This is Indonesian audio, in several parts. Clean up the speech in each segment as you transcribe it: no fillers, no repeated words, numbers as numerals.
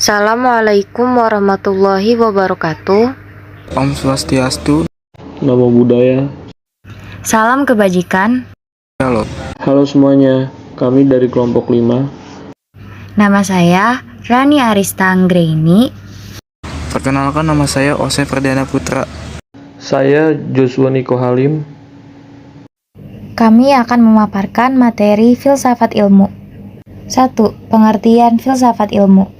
Assalamualaikum warahmatullahi wabarakatuh. Om Swastiastu. Namo Buddhaya. Salam kebajikan. Halo. Halo semuanya, kami dari kelompok 5. Nama saya Rani Arista Anggraini. Perkenalkan, nama saya Ose Perdana Putra. Saya Joshua Niko Halim. Kami akan memaparkan materi filsafat ilmu. 1. Pengertian filsafat ilmu.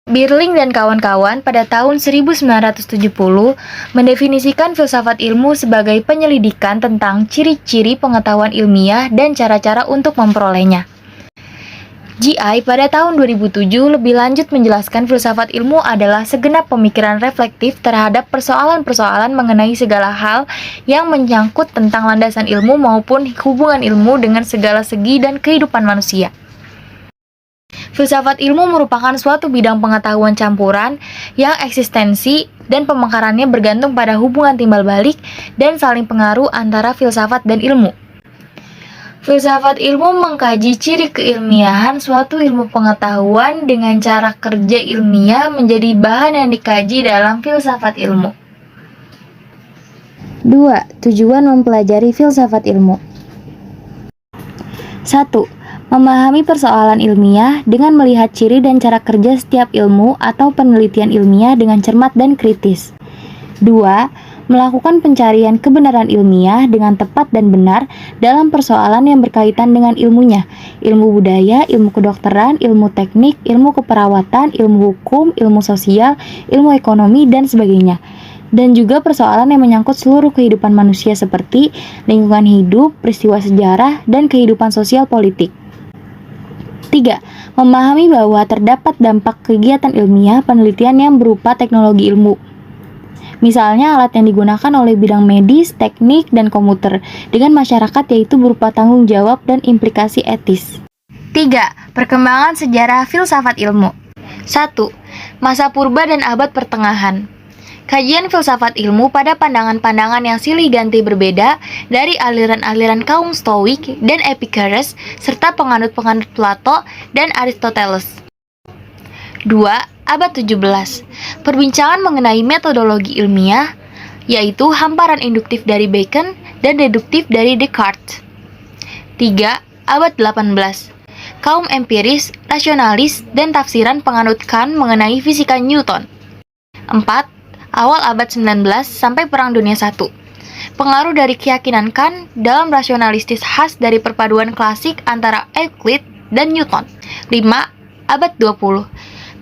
Birling dan kawan-kawan pada tahun 1970 mendefinisikan filsafat ilmu sebagai penyelidikan tentang ciri-ciri pengetahuan ilmiah dan cara-cara untuk memperolehnya. GI pada tahun 2007 lebih lanjut menjelaskan filsafat ilmu adalah segenap pemikiran reflektif terhadap persoalan-persoalan mengenai segala hal yang menyangkut tentang landasan ilmu maupun hubungan ilmu dengan segala segi dan kehidupan manusia. Filsafat ilmu merupakan suatu bidang pengetahuan campuran yang eksistensi dan pemekarannya bergantung pada hubungan timbal balik dan saling pengaruh antara filsafat dan ilmu. Filsafat ilmu mengkaji ciri keilmiahan suatu ilmu pengetahuan dengan cara kerja ilmiah menjadi bahan yang dikaji dalam filsafat ilmu. 2. Tujuan mempelajari filsafat ilmu. 1. Memahami persoalan ilmiah dengan melihat ciri dan cara kerja setiap ilmu atau penelitian ilmiah dengan cermat dan kritis. 2. Melakukan pencarian kebenaran ilmiah dengan tepat dan benar dalam persoalan yang berkaitan dengan ilmunya, ilmu budaya, ilmu kedokteran, ilmu teknik, ilmu keperawatan, ilmu hukum, ilmu sosial, ilmu ekonomi, dan sebagainya. Dan juga persoalan yang menyangkut seluruh kehidupan manusia seperti lingkungan hidup, peristiwa sejarah, dan kehidupan sosial politik. 3. Memahami bahwa terdapat dampak kegiatan ilmiah penelitian yang berupa teknologi ilmu. Misalnya alat yang digunakan oleh bidang medis, teknik, dan komputer dengan masyarakat yaitu berupa tanggung jawab dan implikasi etis. 3. Perkembangan sejarah filsafat ilmu. 1. Masa purba dan abad pertengahan. Kajian filsafat ilmu pada pandangan-pandangan yang silih ganti berbeda dari aliran-aliran kaum Stoik dan Epicurus serta penganut-penganut Plato dan Aristoteles. 2. Abad 17. Perbincangan mengenai metodologi ilmiah, yaitu hamparan induktif dari Bacon dan deduktif dari Descartes. 3. Abad 18. Kaum empiris, rasionalis, dan tafsiran penganut Kant mengenai fisika Newton. 4. Awal abad 19 sampai Perang Dunia I. Pengaruh dari keyakinan Kant dalam rasionalistis khas dari perpaduan klasik antara Euclid dan Newton. 5. Abad 20.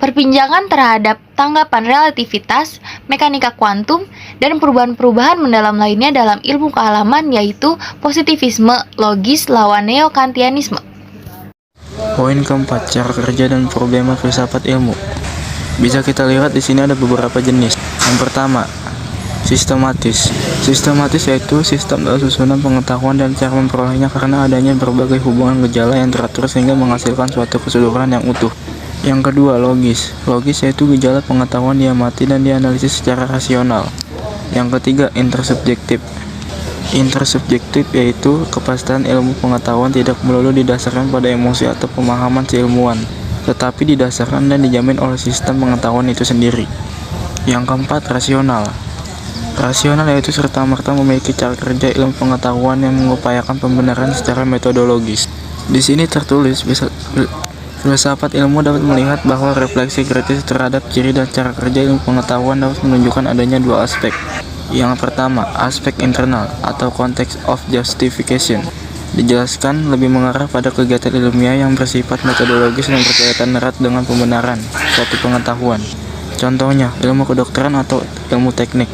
Perbincangan terhadap tanggapan relativitas, mekanika kuantum, dan perubahan-perubahan mendalam lainnya dalam ilmu kealaman yaitu positivisme logis lawan neo-kantianisme. Poin keempat, cara kerja dan problema filsafat ilmu. Bisa kita lihat di sini ada beberapa jenis. Yang pertama, sistematis. Sistematis yaitu sistem dalam susunan pengetahuan dan cara memperolehnya karena adanya berbagai hubungan gejala yang teratur sehingga menghasilkan suatu keseluruhan yang utuh. Yang kedua, logis. Logis yaitu gejala pengetahuan diamati dan dianalisis secara rasional. Yang ketiga, intersubjektif. Intersubjektif yaitu kepastian ilmu pengetahuan tidak melulu didasarkan pada emosi atau pemahaman si ilmuwan, tetapi didasarkan dan dijamin oleh sistem pengetahuan itu sendiri. Yang keempat, rasional. Rasional yaitu serta-merta memiliki cara kerja ilmu pengetahuan yang mengupayakan pembenaran secara metodologis. Di sini tertulis, filsafat ilmu dapat melihat bahwa refleksi kritis terhadap ciri dan cara kerja ilmu pengetahuan dapat menunjukkan adanya dua aspek. Yang pertama, aspek internal atau context of justification. Dijelaskan lebih mengarah pada kegiatan ilmiah yang bersifat metodologis dan berkaitan erat dengan pembenaran suatu pengetahuan. Contohnya, ilmu kedokteran atau ilmu teknik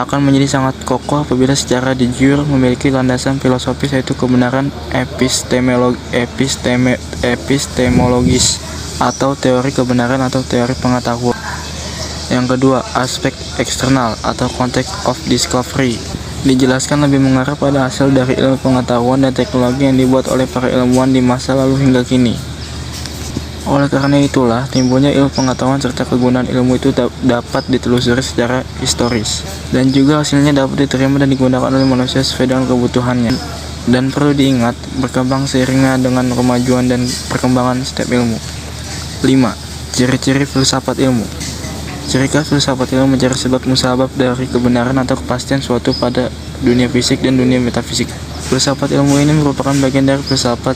akan menjadi sangat kokoh apabila secara de jure memiliki landasan filosofis yaitu kebenaran epistemologis atau teori kebenaran atau teori pengetahuan. Yang kedua, aspek eksternal atau context of discovery. Dijelaskan lebih mengarah pada hasil dari ilmu pengetahuan dan teknologi yang dibuat oleh para ilmuwan di masa lalu hingga kini. Oleh karena itulah, timbulnya ilmu pengetahuan serta kegunaan ilmu itu dapat ditelusuri secara historis, dan juga hasilnya dapat diterima dan digunakan oleh manusia sesuai dengan kebutuhannya. Dan perlu diingat, berkembang seiringnya dengan kemajuan dan perkembangan setiap ilmu. 5. Ciri-ciri filsafat ilmu. Ciri khas filsafat ilmu mencari sebab musabab dari kebenaran atau kepastian suatu pada dunia fisik dan dunia metafisik. Filsafat ilmu ini merupakan bagian dari filsafat.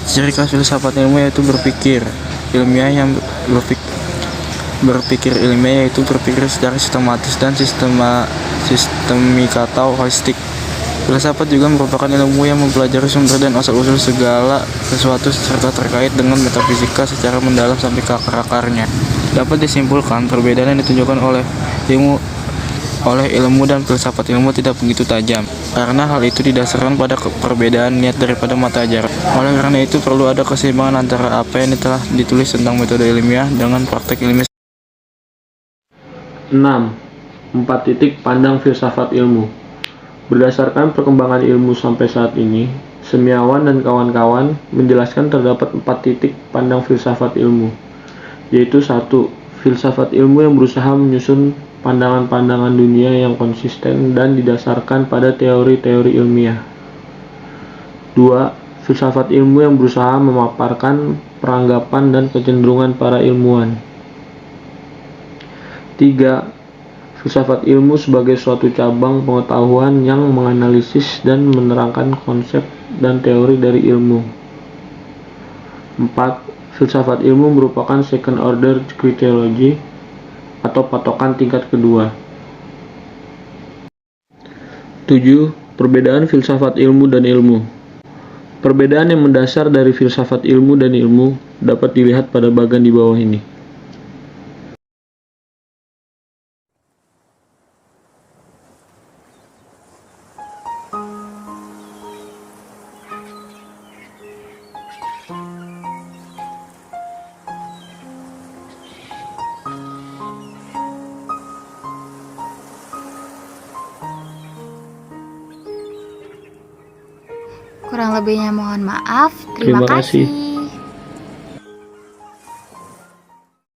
Ciri khas filsafat ilmu yaitu berpikir ilmiah yaitu berpikir secara sistematis dan sistemik atau holistik. Filsafat juga merupakan ilmu yang mempelajari sumber dan asal-usul segala sesuatu serta terkait dengan metafisika secara mendalam sampai ke akar-akarnya. Dapat disimpulkan, perbedaan yang ditunjukkan oleh ilmu dan filsafat ilmu tidak begitu tajam, karena hal itu didasarkan pada perbedaan niat daripada mata ajaran. Oleh karena itu, perlu ada keseimbangan antara apa yang telah ditulis tentang metode ilmiah dengan praktek ilmiah. 6. 4 titik pandang filsafat ilmu. Berdasarkan perkembangan ilmu sampai saat ini, Semiawan dan kawan-kawan menjelaskan terdapat 4 titik pandang filsafat ilmu, yaitu 1. Filsafat ilmu yang berusaha menyusun pandangan-pandangan dunia yang konsisten dan didasarkan pada teori-teori ilmiah. 2. Filsafat ilmu yang berusaha memaparkan peranggapan dan kecenderungan para ilmuwan. 3. Filsafat ilmu sebagai suatu cabang pengetahuan yang menganalisis dan menerangkan konsep dan teori dari ilmu. 4. Filsafat ilmu merupakan second order criteriology atau patokan tingkat kedua. 7. Perbedaan filsafat ilmu dan ilmu. Perbedaan yang mendasar dari filsafat ilmu dan ilmu dapat dilihat pada bagian di bawah ini. Kurang lebihnya mohon maaf. Terima Terima kasih. kasih.